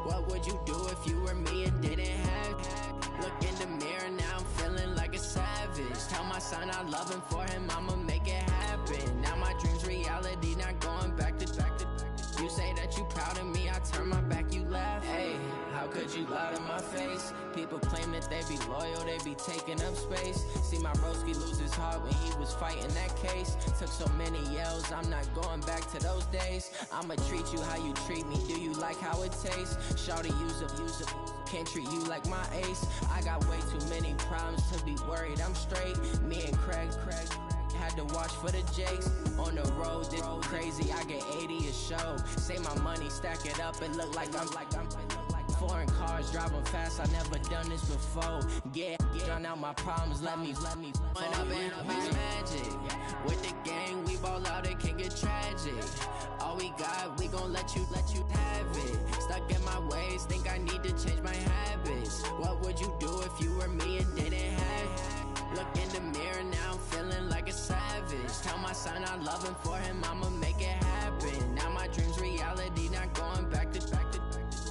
What would you do if you were me and didn't have? Look in the mirror, now I'm feeling like a savage. Tell my son I love him, for him I'ma make it happen. Now my dream's reality, not going back to. You say that you proud of me, I turn my back, you laugh. Hey, how could you lie to my face? People claim that they be loyal, they be taking up space. See my broski lose his heart when he was fighting that case. Took so many yells, I'm not going back to those days. I'ma treat you how you treat me, do you like how it tastes? Shawty, use up, can't treat you like my ace. I got way too many problems to be worried, I'm straight. Me and Craig had to watch for the Jakes. On the road, this crazy, I get 80 a show. Say my money, stack it up, it look like I'm foreign cars, driving fast, I never done this before. Yeah, drown out my problems, let me When up in his magic. With the gang, we ball out, it can get tragic. All we got, we gon' let you have it. Stuck in my ways, think I need to change my habits. What would you do if you were me and didn't have? Look in the mirror, now I'm feeling like a savage. Tell my son I love him, for him I'ma make it happen. Now my dream's reality, not going back to.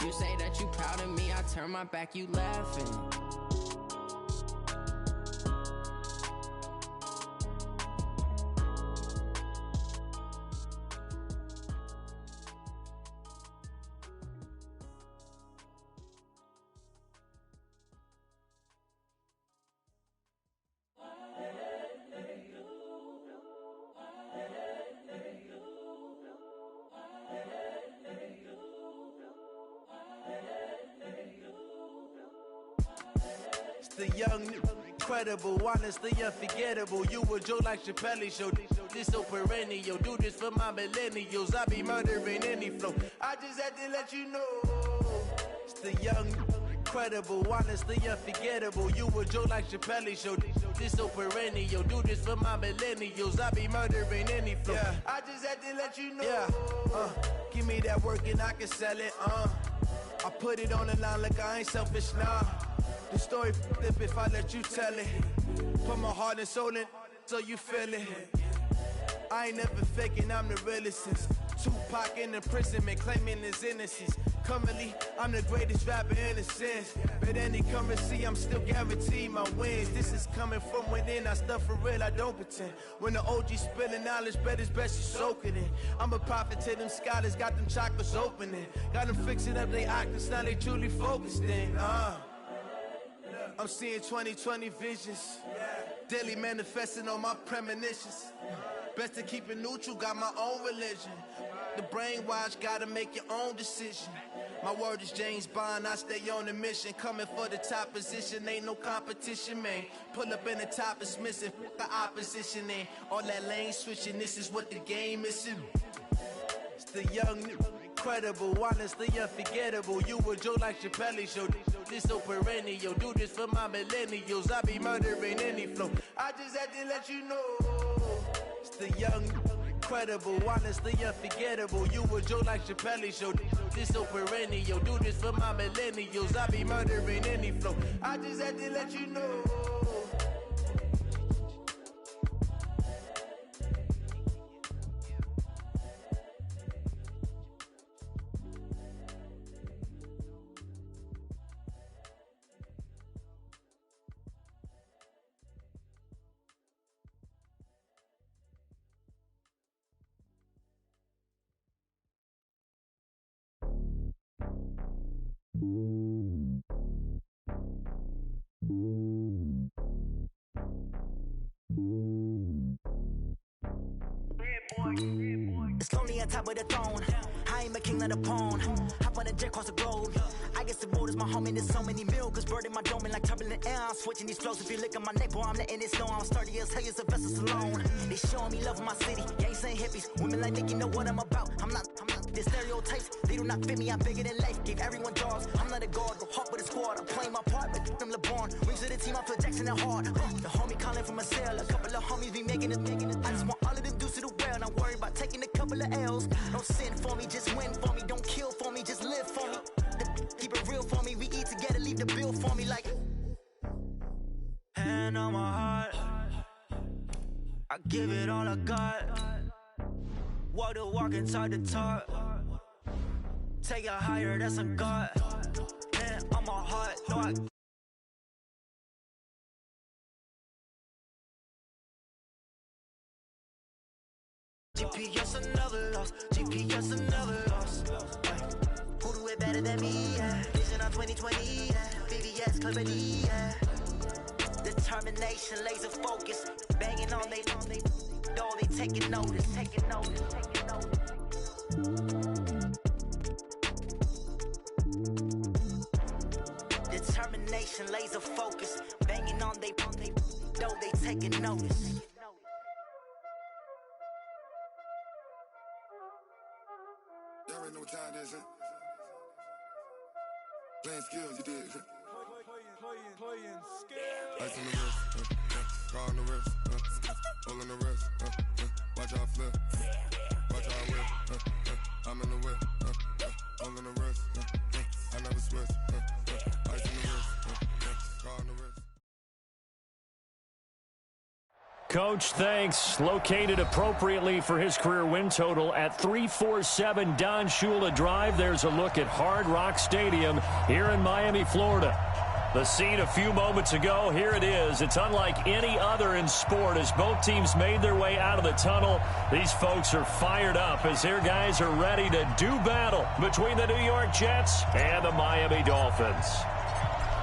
You say that you proud of me, I turn my back, you laughing. The young, incredible, honestly unforgettable. You a joke like Chappelle show. This so perennial. Do this for my millennials. I be murdering any flow. I just had to let you know. It's the young, incredible, honestly unforgettable. You a joke like Chappelle show. This so perennial. Do this for my millennials. I be murdering any flow. Yeah. I just had to let you know. Yeah. Give me that work and I can sell it. I put it on the line like I ain't selfish, nah. The story flip if I let you tell it. Put my heart and soul in so you feel it. I ain't never faking, I'm the realest since Tupac in imprisonment, claiming his innocence. Currently, I'm the greatest rapper in a sense. But any currency, I'm still guaranteed my wins. This is coming from within, I stuff for real, I don't pretend. When the OG spilling knowledge, bet it's best you soak it in. I'm a prophet to them scholars, got them chakras opening. Got them fixing up they octaves, now they truly focused in. I'm seeing 2020 visions, daily manifesting on my premonitions. Best to keep it neutral, got my own religion. The brainwash, gotta make your own decision. My word is James Bond, I stay on a mission. Coming for the top position, ain't no competition, man. Pull up in the top, it's missing, fuck the opposition, and all that lane switching, this is what the game is. It's the young, incredible, honestly unforgettable. You a joke like Chappelle show. This so perennial. Do this for my millennials. I be murdering any flow. I just had to let you know. It's the young, incredible, honestly unforgettable. You a joke like Chappelle show. This so perennial. Do this for my millennials. I be murdering any flow. I just had to let you know. It's lonely on top of the throne. I ain't a king, not a pawn. Hop on a jet across the globe. I guess the road is my home and there's so many milkers birding my dome and like turbulent air. I'm switching these flows. If you look at my neck, boy, I'm letting it snow. I'm sturdy as hell, a vessel alone. They showing me love in my city. Gangs ain't hippies. Women like Nick, you know what I'm about. I'm not the stereotypes. They do not fit me. I'm bigger than life. Gave everyone dogs. I'm not a guard. Go hard with a squad. I'm playing my part, but them LeBron. Rings to the team. I feel Jackson and hard. The homie calling from a cell. A couple of homies be making it. I just want all of them dudes to do well. Not worry about taking a couple of L's. Don't sin for me, just win for me. Don't kill for me, just live for me. Keep it real for me. We eat together, leave the bill for me like. Hand on my heart, I give it all I got. Walk the walk and talk the talk. take it higher, that's a God. Man, I'm a heart, no I. GPS another loss, GPS another loss. Who do it better than me? Yeah. Vision on 2020, yeah. VVS, clarity, yeah. Determination, laser focus, banging on they taking notice, taking notice, taking notice. Determination, laser focus, banging on they taking notice. Y'all already know what time it is, huh? Playing skills, you did. Playing skills. Ice on the wrist, car on the wrist, hole in the wrist, watch out flip, watch out whip, I'm in the whip, hole in the wrist, I never switch, ice on the wrist, car on the wrist. Coach, thanks. Located appropriately for his career win total at 347 Don Shula Drive. There's a look at Hard Rock Stadium here in Miami, Florida. The scene a few moments ago, here it is. It's unlike any other in sport as both teams made their way out of the tunnel. These folks are fired up as their guys are ready to do battle between the New York Jets and the Miami Dolphins.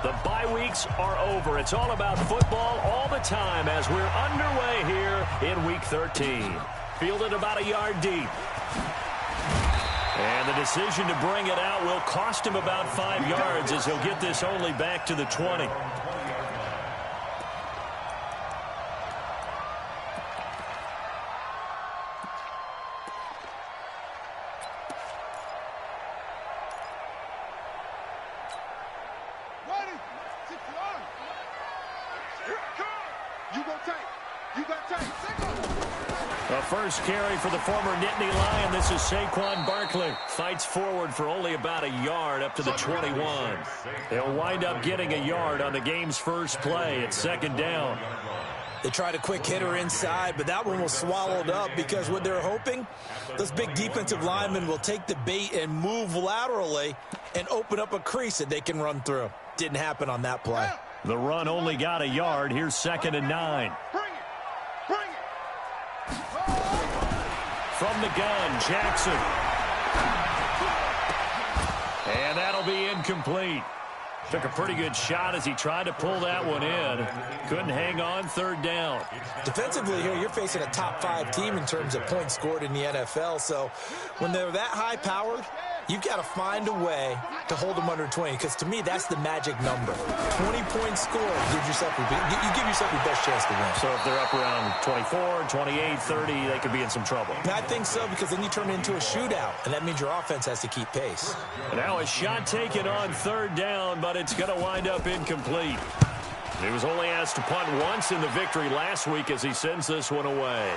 The bye weeks are over. It's all about football all the time as we're underway here in Week 13. Fielded about a yard deep. And the decision to bring it out will cost him about 5 yards as he'll get this only back to the 20. First carry for the former Nittany Lion. This is Saquon Barkley. Fights forward for only about a yard up to the 21. He'll wind up getting a yard on the game's first play. It's second down. They tried a quick hitter inside, but that one was swallowed up because what they're hoping, those big defensive linemen will take the bait and move laterally and open up a crease that they can run through. Didn't happen on that play. The run only got a yard. Here's 2nd and 9. From the gun, Jackson. And that'll be incomplete. Took a pretty good shot as he tried to pull that one in. Couldn't hang on, 3rd down. Defensively here, you're facing a top 5 team in terms of points scored in the NFL. So when they're that high-powered, you've got to find a way to hold them under 20, because to me, that's the magic number. 20 points scored, you give yourself your best chance to win. So if they're up around 24, 28, 30, they could be in some trouble. I think so, because then you turn it into a shootout, and that means your offense has to keep pace. Now a shot taken on 3rd down, but it's going to wind up incomplete. He was only asked to punt once in the victory last week as he sends this one away.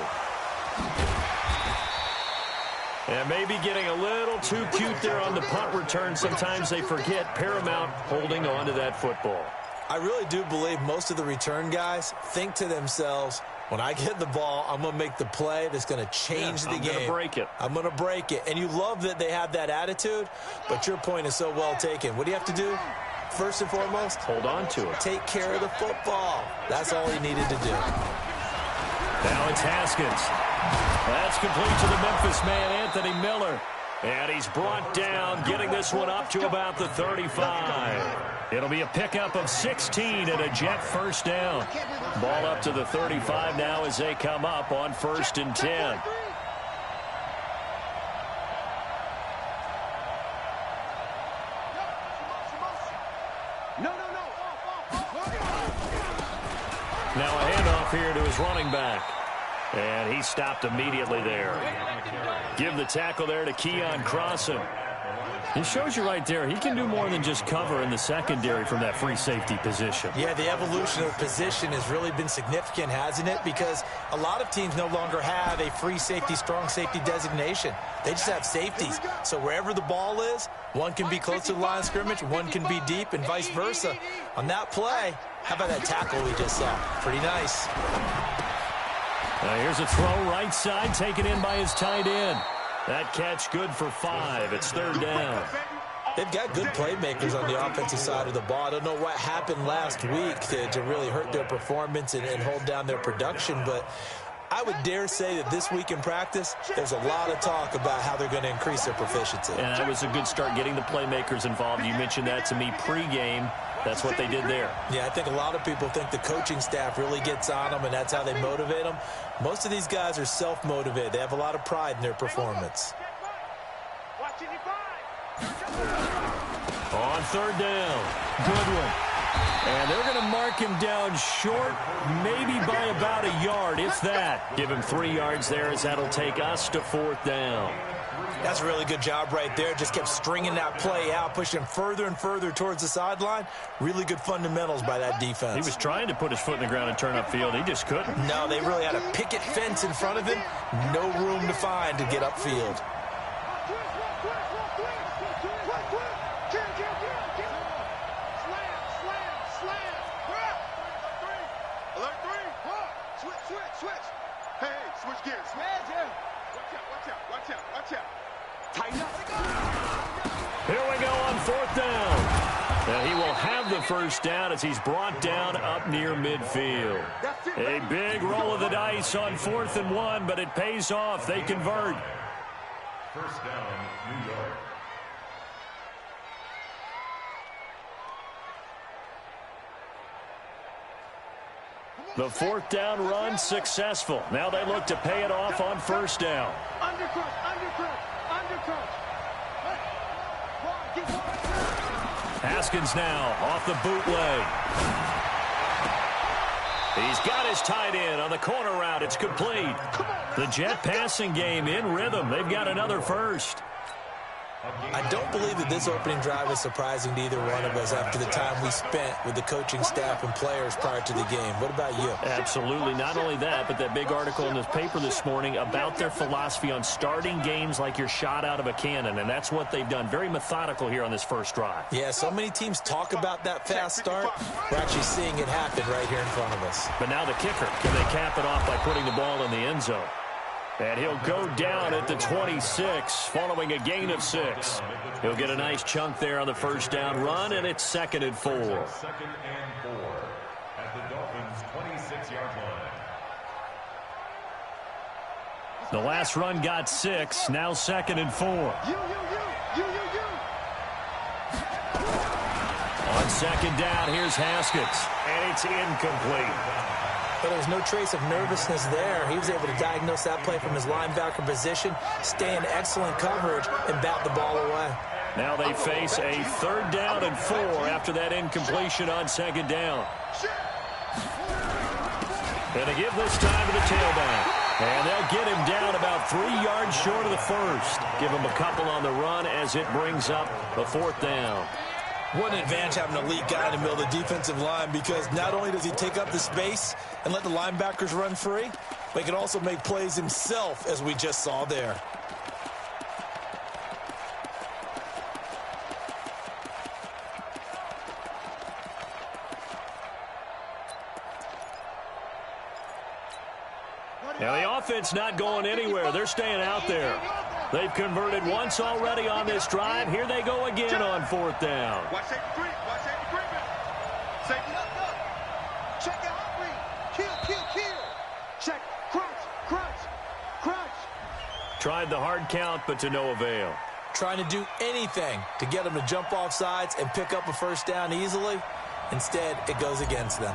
And maybe getting a little too cute there on the punt return. Sometimes they forget paramount holding on to that football. I really do believe most of the return guys think to themselves, when I get the ball, I'm going to make the play that's going to change the game. I'm going to break it. I'm going to break it. And you love that they have that attitude, but your point is so well taken. What do you have to do? First and foremost, hold on to it. Take care of the football. That's all he needed to do. Now it's Haskins. That's complete to the Memphis man, Anthony Miller. And he's brought down, getting this one up to about the 35. It'll be a pickup of 16 and a Jet first down. Ball up to the 35 now as they come up on 1st and 10. Now a handoff here to his running back. And he stopped immediately there. Give the tackle there to Keon Crossan. It shows you right there, he can do more than just cover in the secondary from that free safety position. Yeah, the evolution of the position has really been significant, hasn't it? Because a lot of teams no longer have a free safety, strong safety designation. They just have safeties. So wherever the ball is, one can be close to the line of scrimmage, one can be deep, and vice versa. On that play, how about that tackle we just saw? Pretty nice. Here's a throw right side, taken in by his tight end. That catch good for 5. It's third down. They've got good playmakers on the offensive side of the ball. I don't know what happened last week to really hurt their performance and hold down their production, but I would dare say that this week in practice, there's a lot of talk about how they're going to increase their proficiency. And that was a good start, getting the playmakers involved. You mentioned that to me pregame. That's what they did there. Yeah, I think a lot of people think the coaching staff really gets on them, and that's how they motivate them. Most of these guys are self-motivated. They have a lot of pride in their performance. On third down. Good one. And they're going to mark him down short, maybe by about a yard, if that. Give him 3 yards there, as that'll take us to fourth down. That's a really good job right there. Just kept stringing that play out, pushing him further and further towards the sideline. Really good fundamentals by that defense. He was trying to put his foot in the ground and turn upfield. He just couldn't. No, they really had a picket fence in front of him. No room to find to get upfield. Here we go on fourth down. And he will have the first down as he's brought down up near midfield. A big roll of the dice on 4th and 1, but it pays off. They convert. First down, New York. The 4th down run successful. Now they look to pay it off on first down. Haskins now off the bootleg. He's got his tight end on the corner route. It's complete. The Jet passing game in rhythm. They've got another first. I don't believe that this opening drive is surprising to either one of us after the time we spent with the coaching staff and players prior to the game. What about you? Absolutely. Not only that, but that big article in the paper this morning about their philosophy on starting games like you're shot out of a cannon, and that's what they've done. Very methodical here on this first drive. Yeah, so many teams talk about that fast start. We're actually seeing it happen right here in front of us. But now the kicker. Can they cap it off by putting the ball in the end zone? And he'll go down at the 26 following a gain of 6. He'll get a nice chunk there on the first down run, and it's 2nd and 4. 2nd and 4 at the Dolphins' 26-yard line. The last run got 6. Now 2nd and 4. On 2nd down, here's Haskins. And it's incomplete. But there's no trace of nervousness there. He was able to diagnose that play from his linebacker position, stay in excellent coverage, and bat the ball away. Now they face a 3rd down and 4 after that incompletion on 2nd down. And they give this time to the tailback. And they'll get him down about 3 yards short of the first. Give him a couple on the run as it brings up the 4th down. What an advantage having an elite guy in the middle of the defensive line, because not only does he take up the space and let the linebackers run free, but he can also make plays himself, as we just saw there. Now the offense not going anywhere. They're staying out there. They've converted once already on this drive. Here they go again on 4th down. Watch safety three. Watch safety three. Safety up. Check out three. Kill. Check. Crunch. Tried the hard count, but to no avail. Trying to do anything to get them to jump off sides and pick up a first down easily. Instead, it goes against them.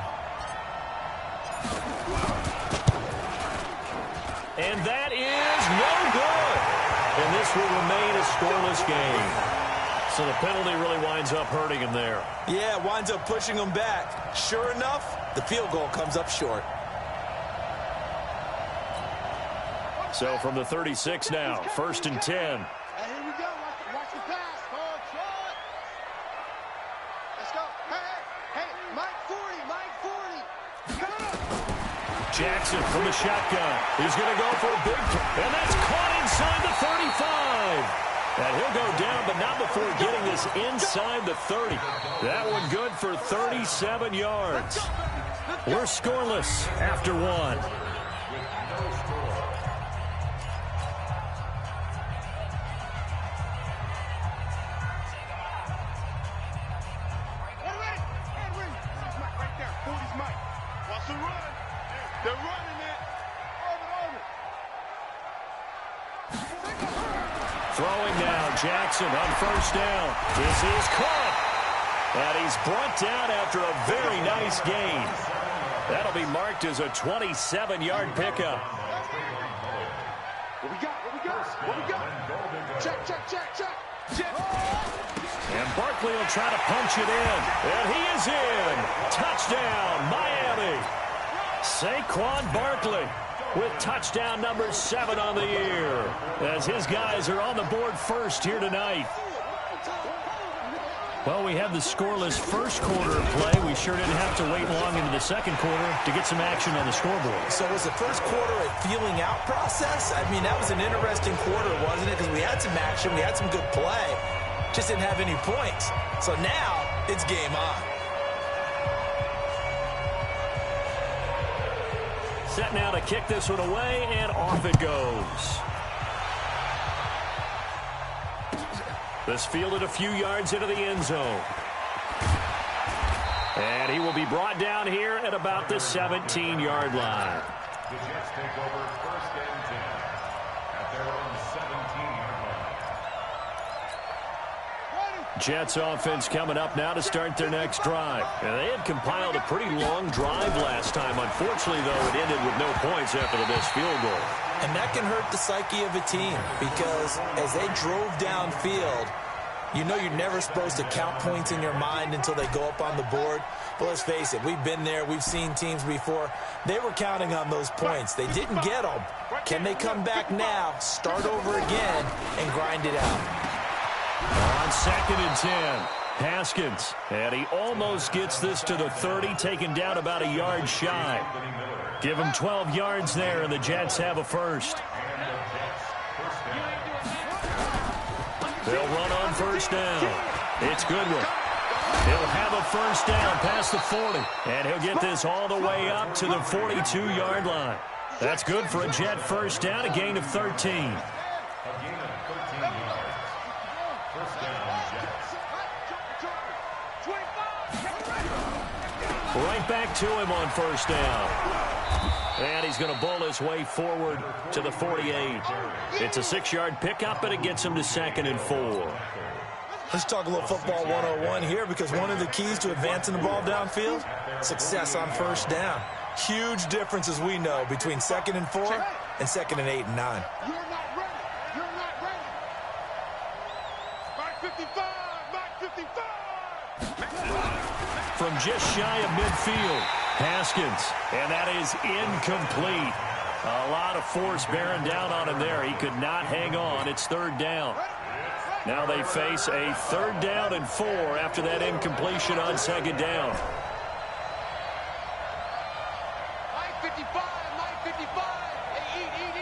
And that is no good. And this will remain a scoreless game. So the penalty really winds up hurting him there. Yeah, winds up pushing him back. Sure enough, the field goal comes up short. So from the 36 now, 1st and 10. Here we go. Watch the pass. Hard shot. Let's go. Hey, Mike 40. Come on. Jackson from the shotgun. He's going to go for a big play. And that's caught inside the 35. And he'll go down, but not before getting this inside the 30. That one good for 37 yards. We're scoreless after 1. the run. They're running it. Throwing now, Jackson on first down. This is caught. And he's brought down after a very nice gain. That'll be marked as a 27-yard pickup. What we got? What we got? What we got? Check, check, check, check. Check. And Barkley will try to punch it in. And he is in. Touchdown, Miami. Saquon Barkley with touchdown number 7 on the year, as his guys are on the board first here tonight. Well, we have the scoreless first quarter of play. We sure didn't have to wait long into the second quarter to get some action on the scoreboard. So was the first quarter a feeling out process? I mean, that was an interesting quarter, wasn't it? Because we had some action, we had some good play, just didn't have any points. So now it's game on. Set now to kick this one away, and off it goes. This fielded a few yards into the end zone. And he will be brought down here at about the 17-yard line. The Jets take over first and 10 at their own 17-yard line. Jets offense coming up now to start their next drive. And they had compiled a pretty long drive last time. Unfortunately, though, it ended with no points after the missed field goal. And that can hurt the psyche of a team, because as they drove downfield, you know you're never supposed to count points in your mind until they go up on the board. But let's face it, we've been there, we've seen teams before. They were counting on those points. They didn't get them. Can they come back now, start over again, and grind it out? On 2nd and 10, Haskins. And he almost gets this to the 30, taken down about a yard shy. Give him 12 yards there, and the Jets have a first. They'll run on first down. It's Goodwin. He'll have a first down past the 40, and he'll get this all the way up to the 42-yard line. That's good for a Jet first down, a gain of 13. Right back to him on first down. And he's going to bowl his way forward to the 48. It's a 6-yard pickup, and it gets him to 2nd and 4. Let's talk a little football 101 here, because one of the keys to advancing the ball downfield, success on first down. Huge difference, as we know, between 2nd and 4 and 2nd and 8 and 9. You're not ready. You're not ready. Mark 55. Mark 55. From just shy of midfield, Haskins, and that is incomplete. A lot of force bearing down on him there. He could not hang on. It's 3rd down. Now they face a 3rd down and 4 after that incompletion on 2nd down. Mike 55. Mike 55. Hey, eat.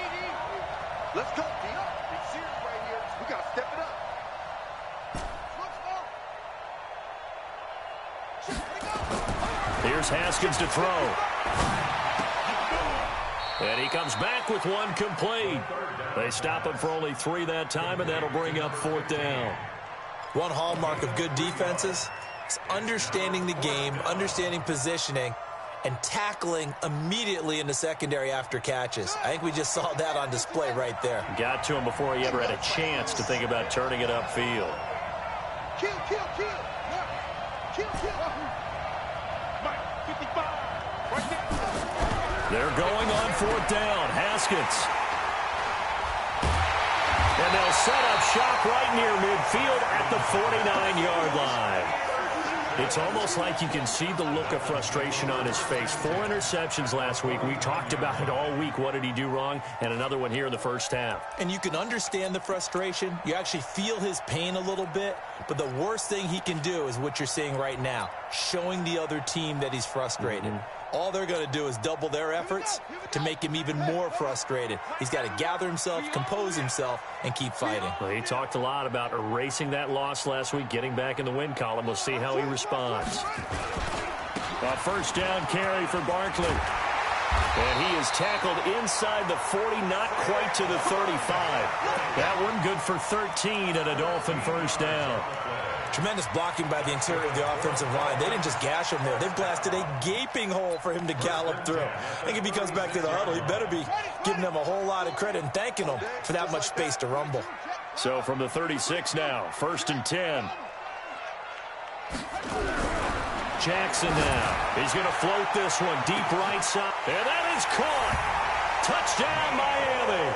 Let's go, D. Big series right here. We got to step it up. Here's Haskins to throw. And he comes back with one complete. They stop him for only 3 that time, and that'll bring up 4th down. One hallmark of good defenses is understanding the game, understanding positioning, and tackling immediately in the secondary after catches. I think we just saw that on display right there. Got to him before he ever had a chance to think about turning it upfield. Kill. Mike 55. Right there. They're going on 4th down. Haskins. And they'll set up shop right near midfield at the 49-yard line. It's almost like you can see the look of frustration on his face. 4 interceptions last week. We talked about it all week. What did he do wrong? And another one here in the first half. And you can understand the frustration. You actually feel his pain a little bit. But the worst thing he can do is what you're seeing right now, showing the other team that he's frustrated. All they're going to do is double their efforts to make him even more frustrated. He's got to gather himself, compose himself, and keep fighting. Well, he talked a lot about erasing that loss last week, getting back in the win column. We'll see how he responds. A first down carry for Barkley. And he is tackled inside the 40, not quite to the 35. That one good for 13 and a Dolphin first down. Tremendous blocking by the interior of the offensive line. They didn't just gash him there. They blasted a gaping hole for him to gallop through. I think if he comes back to the huddle, he better be giving them a whole lot of credit and thanking them for that much space to rumble. So from the 36 now, 1st and 10. Jackson now. He's going to float this one deep right side. And that is caught. Touchdown, Miami.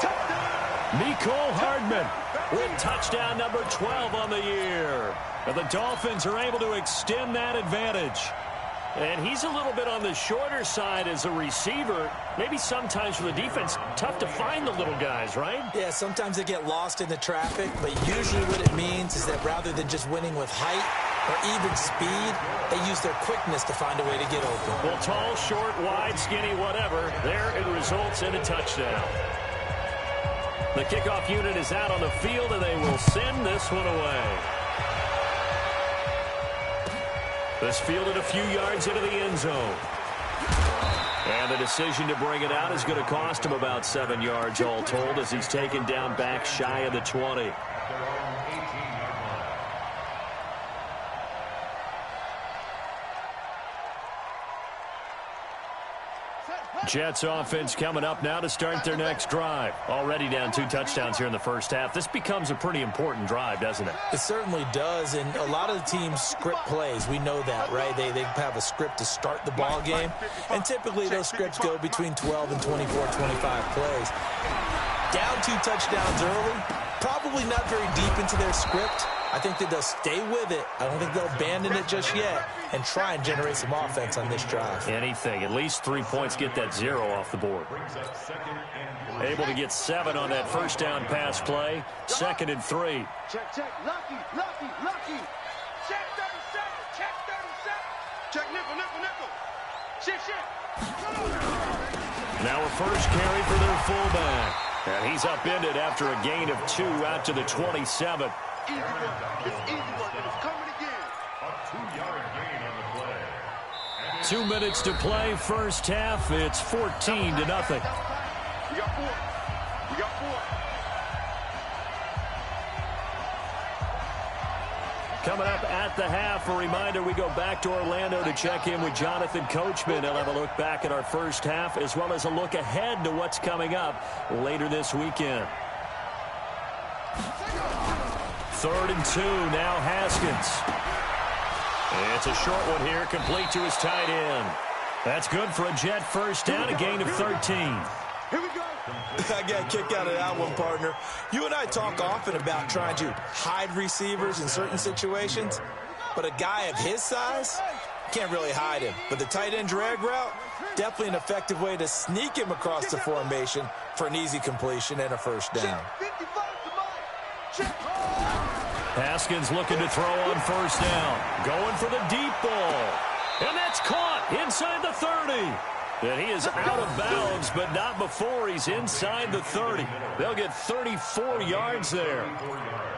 Mecole Hardman with touchdown number 12 on the year. And the Dolphins are able to extend that advantage. And he's a little bit on the shorter side as a receiver. Maybe sometimes for the defense, tough to find the little guys, right? Yeah, sometimes they get lost in the traffic, but usually what it means is that rather than just winning with height or even speed, they use their quickness to find a way to get open. Well, tall, short, wide, skinny, whatever, there it results in a touchdown. The kickoff unit is out on the field, and they will send this one away. This fielded a few yards into the end zone. And the decision to bring it out is going to cost him about 7 yards all told as he's taken down back shy of the 20. Jets offense coming up now to start their next drive. Already down 2 touchdowns here in the first half. This becomes a pretty important drive, doesn't it? It certainly does, and a lot of the teams script plays. We know that, right? They have a script to start the ball game, and typically those scripts go between 12 and 24, 25 plays. Down 2 touchdowns early, probably not very deep into their script. I think that they'll stay with it. I don't think they'll abandon it just yet and try and generate some offense on this drive. Anything. At least 3 points, get that 0 off the board. Able to get 7 on that first down pass play. 2nd and 3. Check, check. Lucky. Check 37. Check 37. Check nickel. Shit. Now a first carry for their fullback. And he's upended after a gain of 2 out to the 27. Easy work. It's easy work, and it's coming again. A 2-yard gain on the play. 2 minutes to play, first half. It's 14-0. We got 4. Coming up at the half, a reminder, we go back to Orlando to check in with Jonathan Coachman. He'll have a look back at our first half as well as a look ahead to what's coming up later this weekend. 3rd and 2, now Haskins. It's a short one here, complete to his tight end. That's good for a Jet first down, a gain of 13. Here we go. I got a kick out of that one, partner. You and I talk often about trying to hide receivers in certain situations, but a guy of his size, can't really hide him. But the tight end drag route, definitely an effective way to sneak him across the formation for an easy completion and a first down. Haskins looking to throw on first down. Going for the deep ball. And that's caught inside the 30. And he is out of bounds, but not before he's inside the 30. They'll get 34 yards there.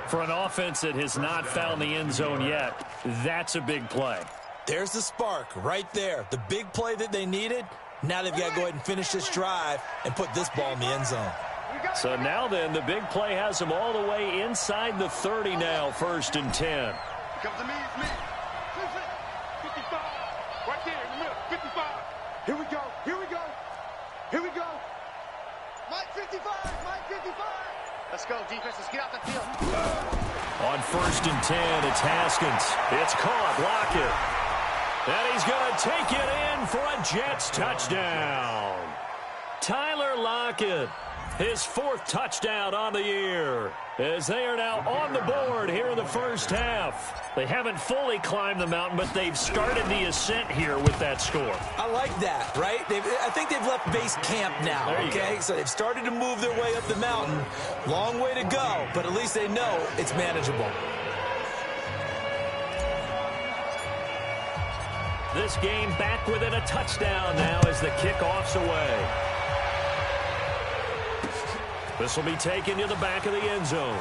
For an offense that has not found the end zone yet, that's a big play. There's the spark right there. The big play that they needed. Now they've got to go ahead and finish this drive and put this ball in the end zone. So now then, the big play has them all the way inside the 30 now, 1st and 10. Comes to me, it's me. 55. Right there in the middle, 55. Here we go. Mike 55. Let's go, defense. Let's get out the field. On 1st and 10, it's Haskins. It's caught. Lockett. And he's going to take it in for a Jets touchdown. Tyler Lockett. His 4th touchdown on the year as they are now on the board here in the first half. They haven't fully climbed the mountain, but they've started the ascent here with that score. I like that, right? I think they've left base camp now, okay? So they've started to move their way up the mountain. Long way to go, but at least they know it's manageable. This game back within a touchdown now as the kickoff's away. This will be taken to the back of the end zone.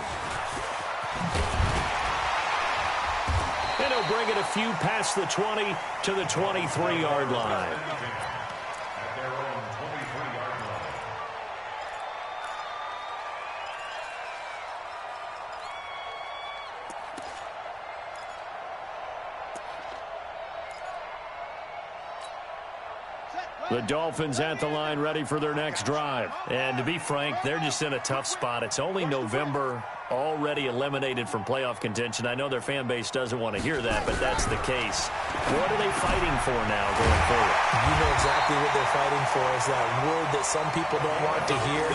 And he'll bring it a few past the 20 to the 23-yard line. At their own 23-yard line. The Dolphins at the line ready for their next drive. And to be frank, they're just in a tough spot. It's only November, already eliminated from playoff contention. I know their fan base doesn't want to hear that, but that's the case. What are they fighting for now going forward? You know exactly what they're fighting for. Is that word that some people don't want to hear,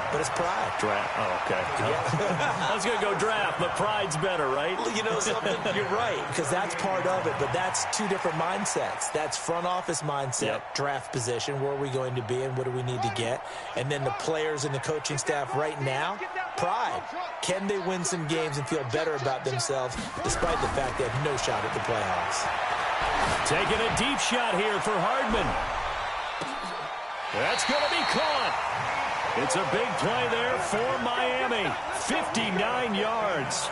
but it's pride. Draft. Oh, okay. Yeah. I was going to go draft, but pride's better, right? Well, you know something? You're right, because that's part of it, but that's two different mindsets. That's front office mindset, draft position, where are we going to be and what do we need to get? And then the players and the coaching staff right now, pride. Can they win some games and feel better about themselves despite the fact they have no shot at the playoffs? Taking a deep shot here for Hardman. That's going to be caught. It's a big play there for Miami. 59 yards.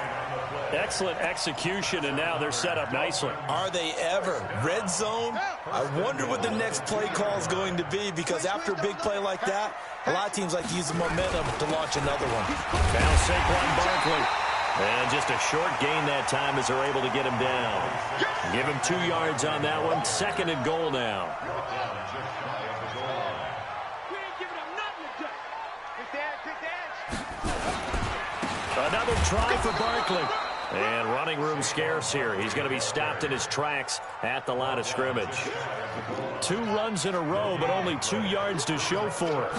Excellent execution, and now they're set up nicely. Are they ever? Red zone? I wonder what the next play call is going to be, because after a big play like that, a lot of teams like to use the momentum to launch another one. Now Saquon Barkley. And just a short gain that time as they're able to get him down. Give him 2 yards on that one. 2nd and goal now. Another try for Barkley. And running room scarce here. He's going to be stopped in his tracks at the line of scrimmage. 2 runs in a row, but only 2 yards to show for it.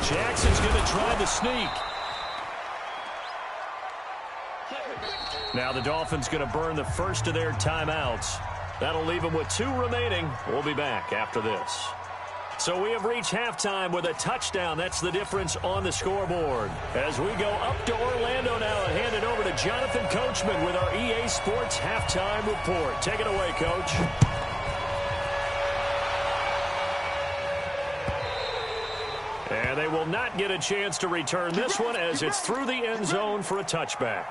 Jackson's going to try the sneak. Now the Dolphins going to burn the first of their timeouts. That'll leave them with 2 remaining. We'll be back after this. So we have reached halftime with a touchdown. That's the difference on the scoreboard. As we go up to Orlando now and hand it over to Jonathan Coachman with our EA Sports Halftime Report. Take it away, Coach. And they will not get a chance to return this one as it's through the end zone for a touchback.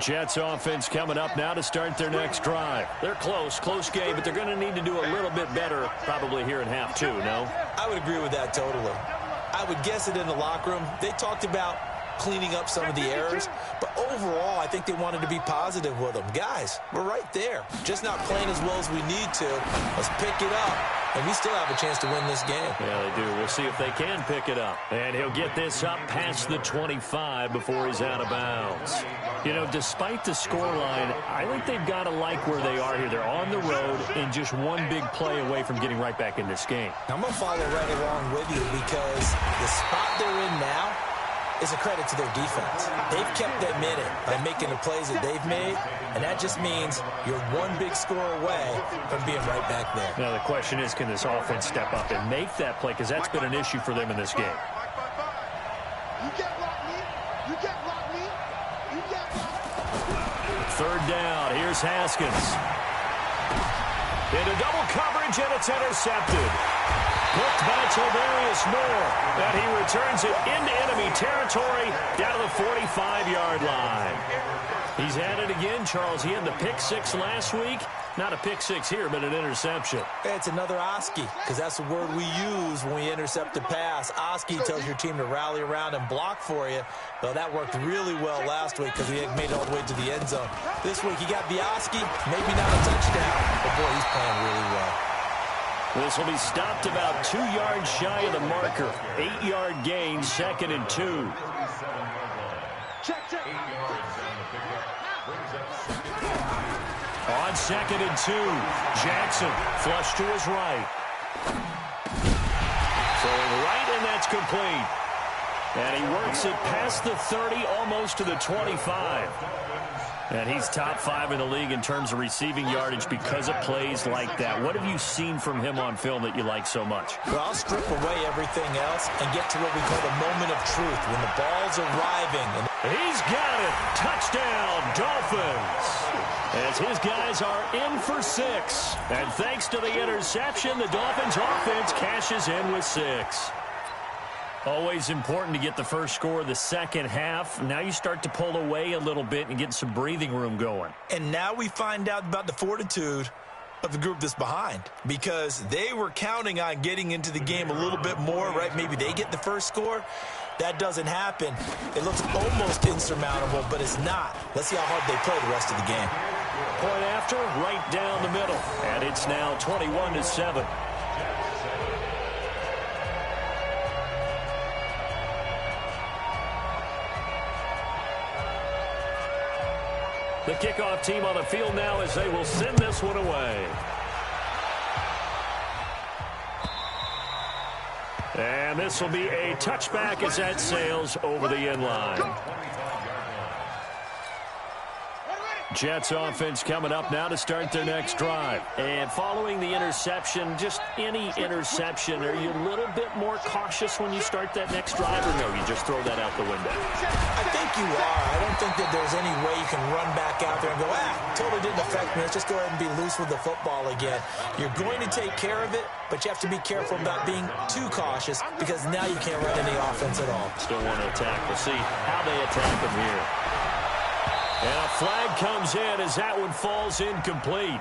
Jets offense coming up now to start their next drive. They're close game, but they're going to need to do a little bit better probably here in half 2, no? I would agree with that totally. I would guess it in the locker room. They talked about cleaning up some of the errors, but overall, I think they wanted to be positive with them. Guys, we're right there. Just not playing as well as we need to. Let's pick it up, and we still have a chance to win this game. Yeah, they do. We'll see if they can pick it up. And he'll get this up past the 25 before he's out of bounds. You know, despite the scoreline, I think they've got to like where they are here. They're on the road and just one big play away from getting right back in this game. I'm going to follow right along with you because the spot they're in now is a credit to their defense. They've kept them in it by making the plays that they've made, and that just means you're one big score away from being right back there. Now, the question is, can this offense step up and make that play? Because that's been an issue for them in this game. You get block me. You get block me. You get block me. 3rd down. Here's Haskins. Into double coverage, and it's intercepted. Hooked by Tavarius Moore, and he returns it into enemy territory down to the 45-yard line. He's at it again, Charles. He had the pick 6 last week. Not a pick 6 here, but an interception. It's another Oski, because that's the word we use when we intercept a pass. Oski tells your team to rally around and block for you. Well, that worked really well last week because he made it all the way to the end zone. This week he got the Oski, maybe not a touchdown, but boy, he's playing really well. This will be stopped about 2 yards shy of the marker. 8-yard gain, 2nd and 2. Check. On 2nd and 2, Jackson flush to his right. Throwing right, and that's complete. And he works it past the 30, almost to the 25. And he's top 5 in the league in terms of receiving yardage because of plays like that. What have you seen from him on film that you like so much? Well, I'll strip away everything else and get to what we call the moment of truth, when the ball's arriving. He's got it. Touchdown, Dolphins. As his guys are in for 6. And thanks to the interception, the Dolphins offense cashes in with 6. Always important to get the first score of the second half. Now you start to pull away a little bit and get some breathing room going. And now we find out about the fortitude of the group that's behind, because they were counting on getting into the game a little bit more, right? Maybe they get the first score. that doesn't happen, it looks almost insurmountable, but it's not. Let's see how hard they play the rest of the game. Point after, right down the middle. And it's now 21-7. The kickoff team on the field now as they will send this one away. And this will be a touchback as that sails over the end line. Jets offense coming up now to start their next drive. And following the interception, just any interception, are you a little bit more cautious when you start that next drive, or no, you just throw that out the window? I think you are. I don't think that there's any way you can run back out there and go, totally didn't affect me. Let's just go ahead and be loose with the football again. You're going to take care of it, but you have to be careful about being too cautious because now you can't run any offense at all. Still want to attack. We'll see how they attack them here. And a flag comes in as that one falls incomplete.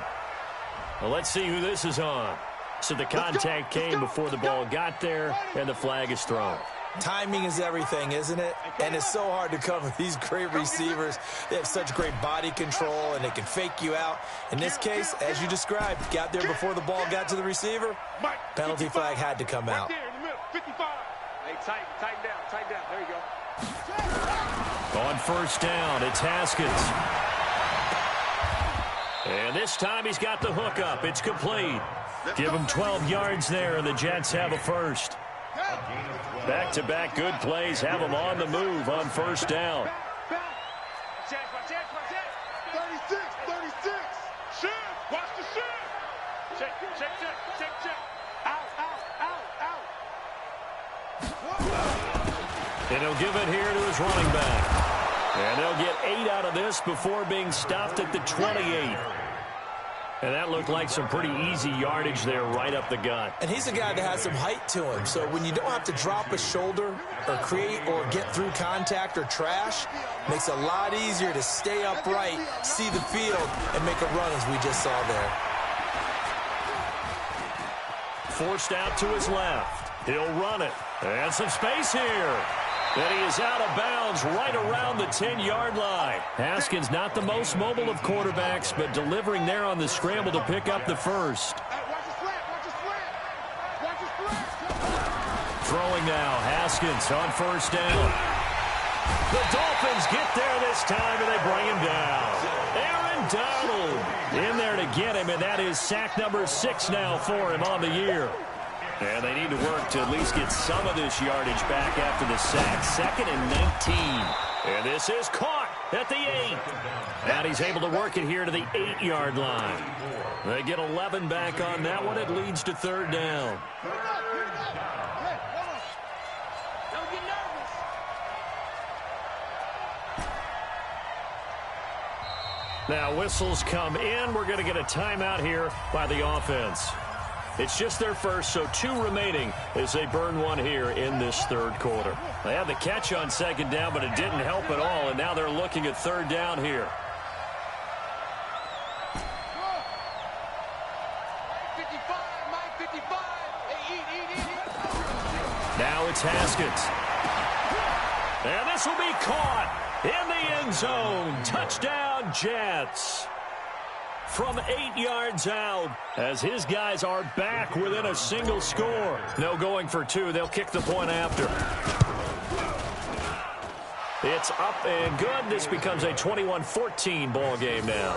Well, let's see who this is on. So the contact came before the ball got there, and the flag is thrown. Timing is everything, isn't it? And it's so hard to cover these great receivers. They have such great body control, and they can fake you out. In this case, as you described, got there before the ball got to the receiver. Penalty flag had to come out. Hey, tighten down. There you go. On first down, it's Haskins. And this time he's got the hook up. It's complete. Give him 12 yards there, and the Jets have a first. Back-to-back good plays have them on the move on first down. 36. Shift. Watch the shift. Check. Out. And he'll give it here to his running back. And they'll get 8 out of this before being stopped at the 28. And that looked like some pretty easy yardage there right up the gut. And he's a guy that has some height to him. So when you don't have to drop a shoulder or create or get through contact or trash, makes it a lot easier to stay upright, see the field, and make a run as we just saw there. Forced out to his left. He'll run it. And some space here. And he is out of bounds right around the 10-yard line. Haskins not the most mobile of quarterbacks, but delivering there on the scramble to pick up the first. Throwing now, Haskins on first down. The Dolphins get there this time, and they bring him down. Aaron Donald in there to get him, and that is sack number 6 now for him on the year. And they need to work to at least get some of this yardage back after the sack. 2nd and 19. And this is caught at the 8. And he's able to work it here to the 8-yard line. They get 11 back on that one. It leads to 3rd down. Don't get nervous. Now whistles come in. We're going to get a timeout here by the offense. It's just their first, so 2 remaining as they burn one here in this 3rd quarter. They had the catch on 2nd down, but it didn't help at all, and now they're looking at 3rd down here. 55. Hey, Now it's Haskins. And this will be caught in the end zone. Touchdown, Jets. From 8 yards out, as his guys are back within a single score. No going for 2. They'll kick the point after. It's up and good. This becomes a 21-14 ball game now.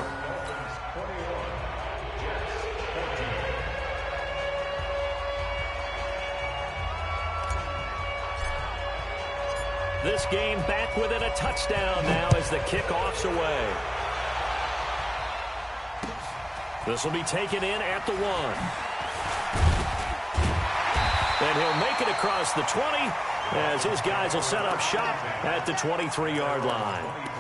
This game back within a touchdown now as the kickoff's away. This will be taken in at the 1. And he'll make it across the 20 as his guys will set up shop at the 23-yard line.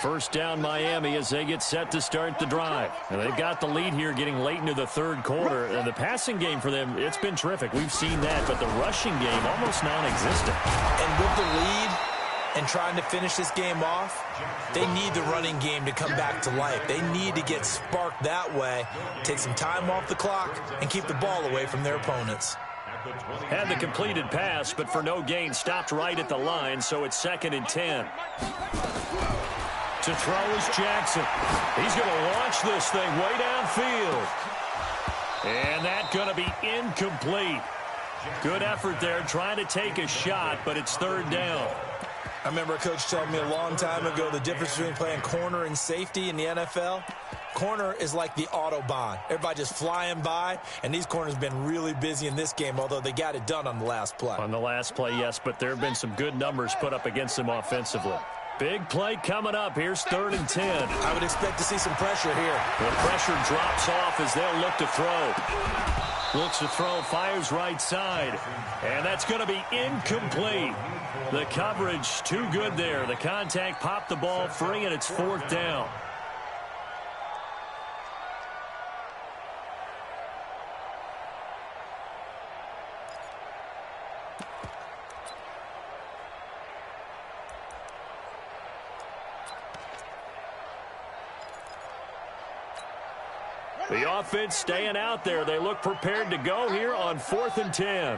First down Miami as they get set to start the drive. And they've got the lead here getting late into the 3rd quarter. And the passing game for them, it's been terrific. We've seen that, but the rushing game almost non-existent. And with the lead, and trying to finish this game off, they need the running game to come back to life. They need to get sparked that way, take some time off the clock, and keep the ball away from their opponents. Had the completed pass, but for no gain, stopped right at the line, so it's 2nd and 10. To throw is Jackson. He's going to launch this thing way downfield. And that's going to be incomplete. Good effort there, trying to take a shot, but it's 3rd down. I remember a coach telling me a long time ago the difference between playing corner and safety in the NFL. Corner is like the Autobahn. Everybody just flying by, and these corners have been really busy in this game, although they got it done on the last play. On the last play, yes, but there have been some good numbers put up against them offensively. Big play coming up. Here's 3rd and 10. I would expect to see some pressure here. The pressure drops off as they'll look to throw. Looks to throw, fires right side. And that's going to be incomplete. The coverage too good there. The contact popped the ball free, and it's 4th down. The offense staying out there. They look prepared to go here on 4th and 10.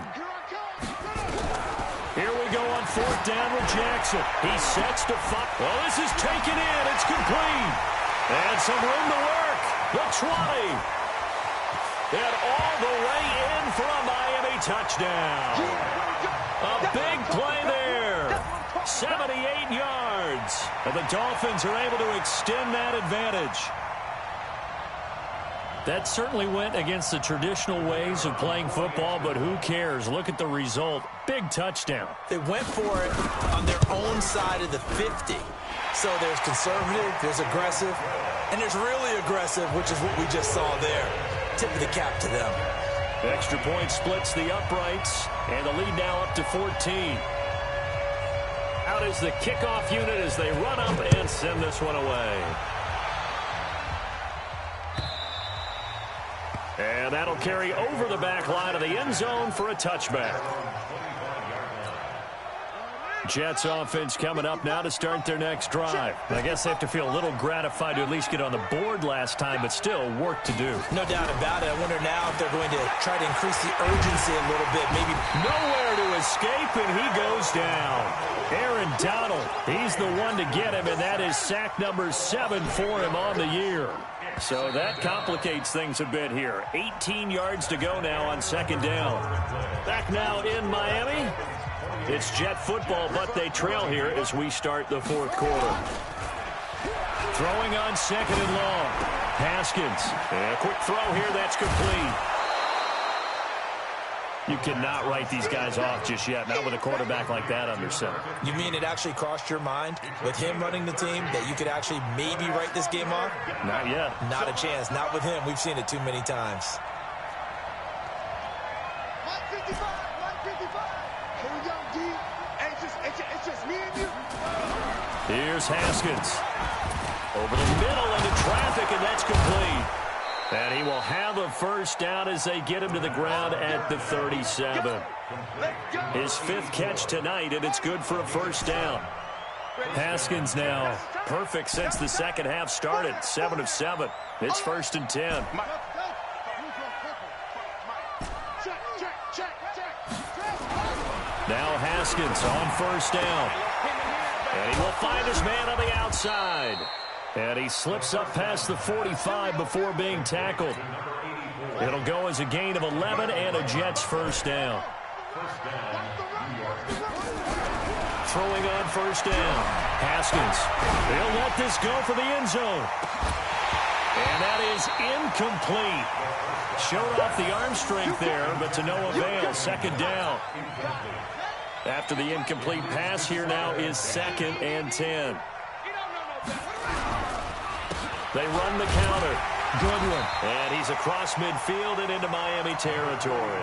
Here we go on 4th down with Jackson. He sets to fire. Well, this is taken in. It's complete. And some room to work. The 20. And all the way in for a Miami touchdown. A big play there. 78 yards. And the Dolphins are able to extend that advantage. That certainly went against the traditional ways of playing football, but who cares? Look at the result. Big touchdown. They went for it on their own side of the 50. So there's conservative, there's aggressive, and there's really aggressive, which is what we just saw there. Tip of the cap to them. Extra point splits the uprights, and the lead now up to 14. Out is the kickoff unit as they run up and send this one away. And that'll carry over the back line of the end zone for a touchback. Jets offense coming up now to start their next drive. I guess they have to feel a little gratified to at least get on the board last time, but still work to do. No doubt about it. I wonder now if they're going to try to increase the urgency a little bit. Maybe nowhere to escape, and he goes down. Aaron Donald, he's the one to get him, and that is sack number 7 for him on the year. So that complicates things a bit here. 18 yards to go now on 2nd down. Back now in Miami. It's Jet football, but they trail here as we start the 4th quarter. Throwing on 2nd and long. Haskins. A quick throw here. That's complete. You cannot write these guys off just yet, not with a quarterback like that under center. You mean it actually crossed your mind with him running the team that you could actually maybe write this game off? Not yet. Not a chance. Not with him. We've seen it too many times. 155. Here we go, D. It's just me and you. Here's Haskins. Over the middle into traffic, and that's complete. And he will have a 1st down as they get him to the ground at the 37. His 5th catch tonight, and it's good for a 1st down. Haskins now perfect since the second half started. 7 of 7. It's 1st and 10. Now Haskins on 1st down. And he will find his man on the outside. And he slips up past the 45 before being tackled. It'll go as a gain of 11 and a Jets 1st down. Throwing on 1st down. Haskins. They'll let this go for the end zone. And that is incomplete. Showed off the arm strength there, but to no avail. 2nd down. After the incomplete pass, here now is 2nd and 10. They run the counter. Goodwin. And he's across midfield and into Miami territory.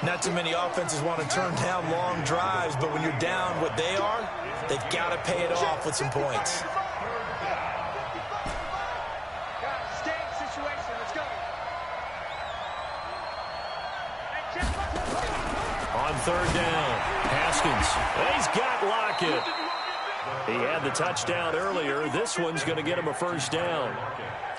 Not too many offenses want to turn down long drives, but when you're down what they are, they've got to pay it off with some points. On 3rd down, Haskins. He's got Lockett. He had the touchdown earlier. This one's going to get him a first down.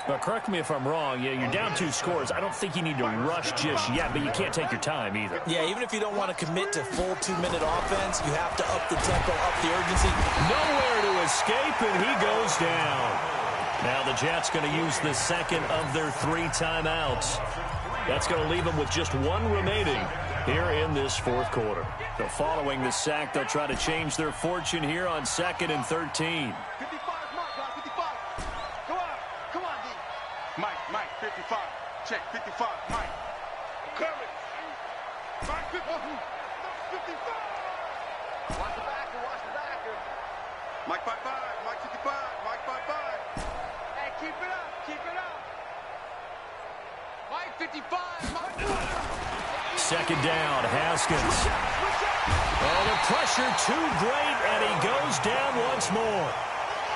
Now, correct me if I'm wrong. Yeah, you're down 2 scores. I don't think you need to rush just yet, but you can't take your time either. Yeah, even if you don't want to commit to full 2-minute offense, you have to up the tempo, up the urgency. Nowhere to escape, and he goes down. Now the Jets going to use the second of their 3 timeouts. That's going to leave them with just 1 remaining here in this 4th quarter. So following the sack, they'll try to change their fortune here on 2nd and 13. 55, Mike, 55. Go on. Come on, D. Mike, 55. Check, 55, Mike. Coming. Mike, 55. Watch the backer, watch the backer. Mike, 55. Mike, 55. Mike, 55. Hey, keep it up, keep it up. Mike, 55. Mike. Second down, Haskins. Oh, the pressure too great, and he goes down once more.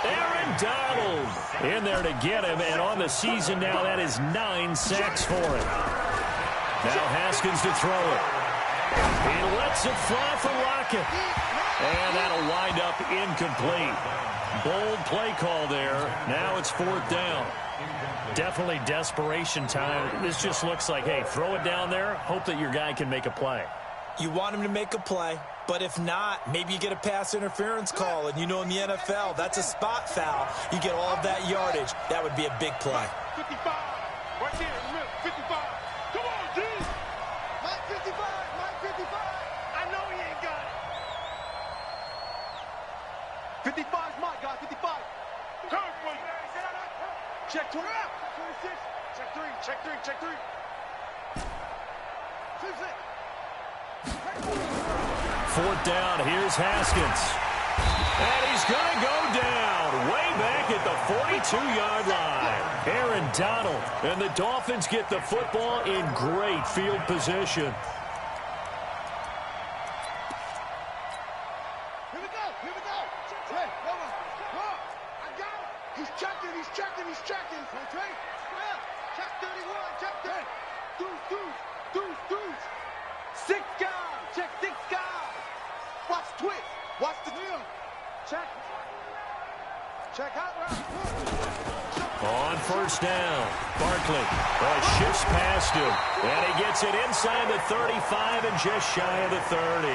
Aaron Donald in there to get him, and on the season now, that is 9 sacks for him. Now Haskins to throw it. He lets it fly for Lockett, and that'll wind up incomplete. Bold play call there. Now it's 4th down. Definitely desperation time. This just looks like, hey, throw it down there, hope that your guy can make a play. You want him to make a play, but if not, maybe you get a pass interference call, and you know in the NFL, that's a spot foul. You get all of that yardage. That would be a big play. 55. Right there in the middle. 55. Come on, G. Mike, 55. Mike, 55. I know he ain't got it. 55's Mike, guys. 55. Turn, please. Check 20. 26. Check 3. Check 3. Check 3. 26. 4th down, here's Haskins. And he's going to go down way back at the 42-yard line. Aaron Donald, and the Dolphins get the football in great field position. Here we go. Here we go. Hey, come on. Come on. I got it. He's checking. He's checking. He's checking. Okay. Check 31. Check 30. Deuce. 6 guys. Check 6 guys. Watch twist. Watch the deal. Check. Check out round. On 1st down, Barkley shifts past him, and he gets it inside the 35 and just shy of the 30.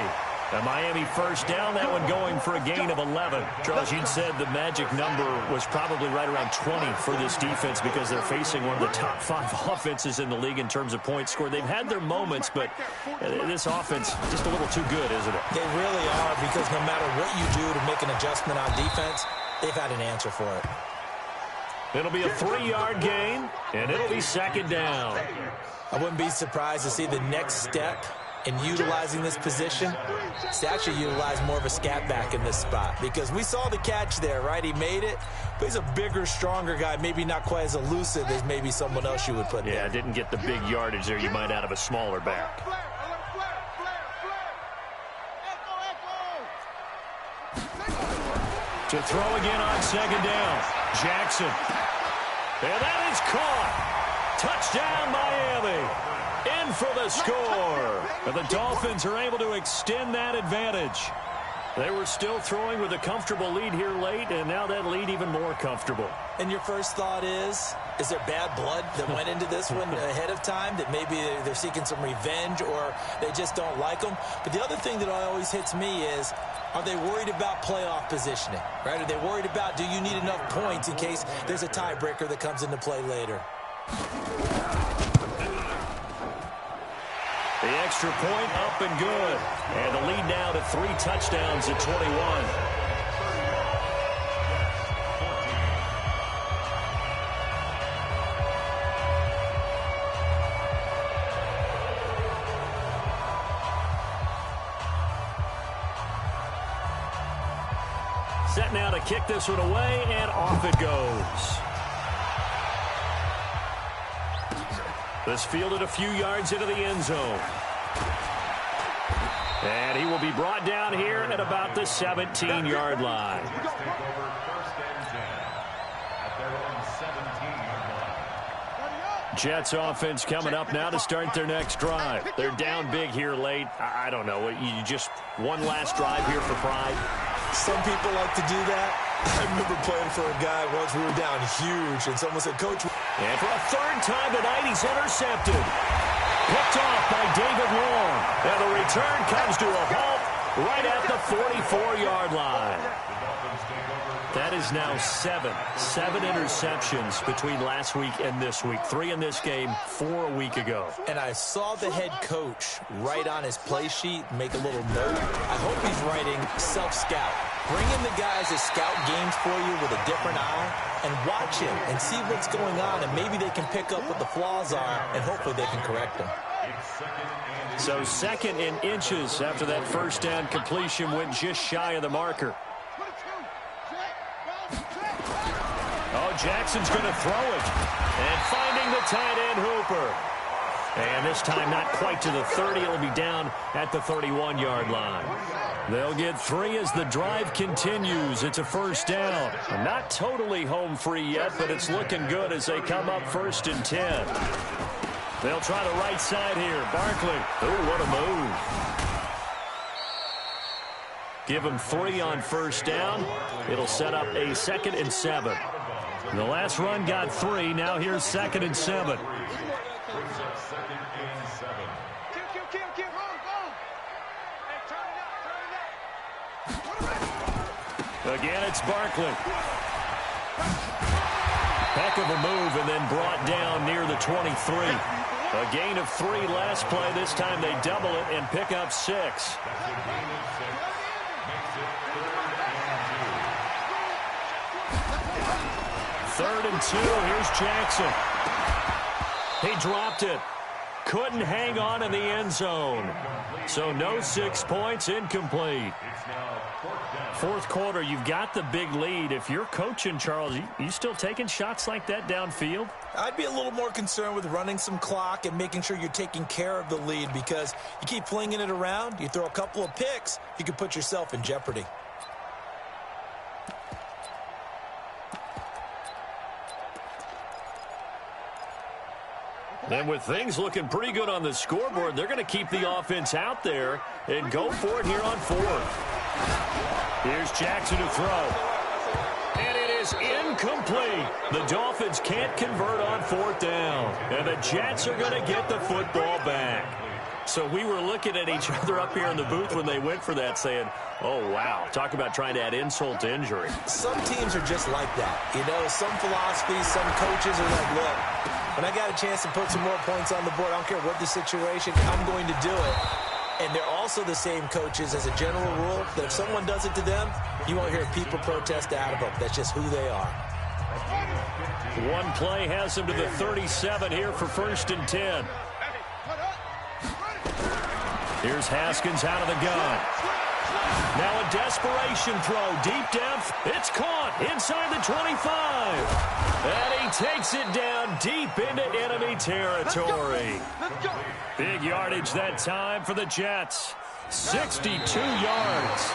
A Miami 1st down, that one going for a gain of 11. Charles, you'd said the magic number was probably right around 20 for this defense because they're facing one of the top 5 offenses in the league in terms of points scored. They've had their moments, but this offense just a little too good, isn't it? They really are, because no matter what you do to make an adjustment on defense, they've had an answer for it. It'll be a 3-yard gain, and it'll be 2nd down. I wouldn't be surprised to see the next step in utilizing this position is to actually utilize more of a scat back in this spot, because we saw the catch there, right? He made it, but he's a bigger, stronger guy, maybe not quite as elusive as maybe someone else you would put there. Yeah, didn't get the big yardage there you might out of a smaller back. To throw again on 2nd down, Jackson. And that is caught. Touchdown, Miami. In for the score. And the Dolphins are able to extend that advantage. They were still throwing with a comfortable lead here late, and now that lead even more comfortable. And your first thought is there bad blood that went into this one ahead of time, that maybe they're seeking some revenge or they just don't like them? But the other thing that always hits me is, are they worried about playoff positioning, right? Are they worried about, do you need enough points in case there's a tiebreaker that comes into play later? The extra point up and good. And the lead now to 3 touchdowns at 21. Set now to kick this one away, and off it goes. This fielded a few yards into the end zone. And he will be brought down here at about the 17-yard line. Jets offense coming up now to start their next drive. They're down big here late. I don't know. You just one last drive here for pride. Some people like to do that. I remember playing for a guy once. We were down huge, and someone said, Coach. And for a third time tonight, he's intercepted. Picked off by David Long. And the return comes to a halt right at the 44-yard line. That is now seven interceptions between last week and this week. 3 in this game, 4 a week ago. And I saw the head coach write on his play sheet, make a little note. I hope he's writing self-scout. Bring in the guys that scout games for you with a different eye and watch him and see what's going on, and maybe they can pick up what the flaws are, and hopefully they can correct them. So 2nd in inches after that first down completion went just shy of the marker. Oh, Jackson's going to throw it. And finding the tight end Hooper. And this time not quite to the 30. It'll be down at the 31-yard line. They'll get 3 as the drive continues. It's a first down. Not totally home free yet, but it's looking good as they come up 1st and 10. They'll try the right side here. Barkley. Oh, what a move. Give them 3 on first down. It'll set up a 2nd and 7. The last run got 3. Now here's 2nd and 7. Again, it's Barkley. Heck of a move, and then brought down near the 23. A gain of 3 last play. This time they double it and pick up 6. Third and 2. Here's Jackson. He dropped it. Couldn't hang on in the end zone. So no 6 points, incomplete. 4th quarter, you've got the big lead. If you're coaching, Charles, you still taking shots like that downfield? I'd be a little more concerned with running some clock and making sure you're taking care of the lead, because you keep flinging it around, you throw a couple of picks, you can put yourself in jeopardy. And with things looking pretty good on the scoreboard, they're going to keep the offense out there and go for it here on 4th. Here's Jackson to throw. And it is incomplete. The Dolphins can't convert on 4th down. And the Jets are going to get the football back. So we were looking at each other up here in the booth when they went for that, saying, oh, wow, talk about trying to add insult to injury. Some teams are just like that. You know, some philosophies, some coaches are like, look, when I got a chance to put some more points on the board, I don't care what the situation, I'm going to do it. And they're also the same coaches as a general rule that if someone does it to them, you won't hear people protest out of them. That's just who they are. One play has them to the 37 here for 1st and 10. Here's Haskins out of the gun. Now a desperation throw deep down. It's caught inside the 25. And he takes it down deep into enemy territory. Let's go. Big yardage that time for the Jets. 62 yards.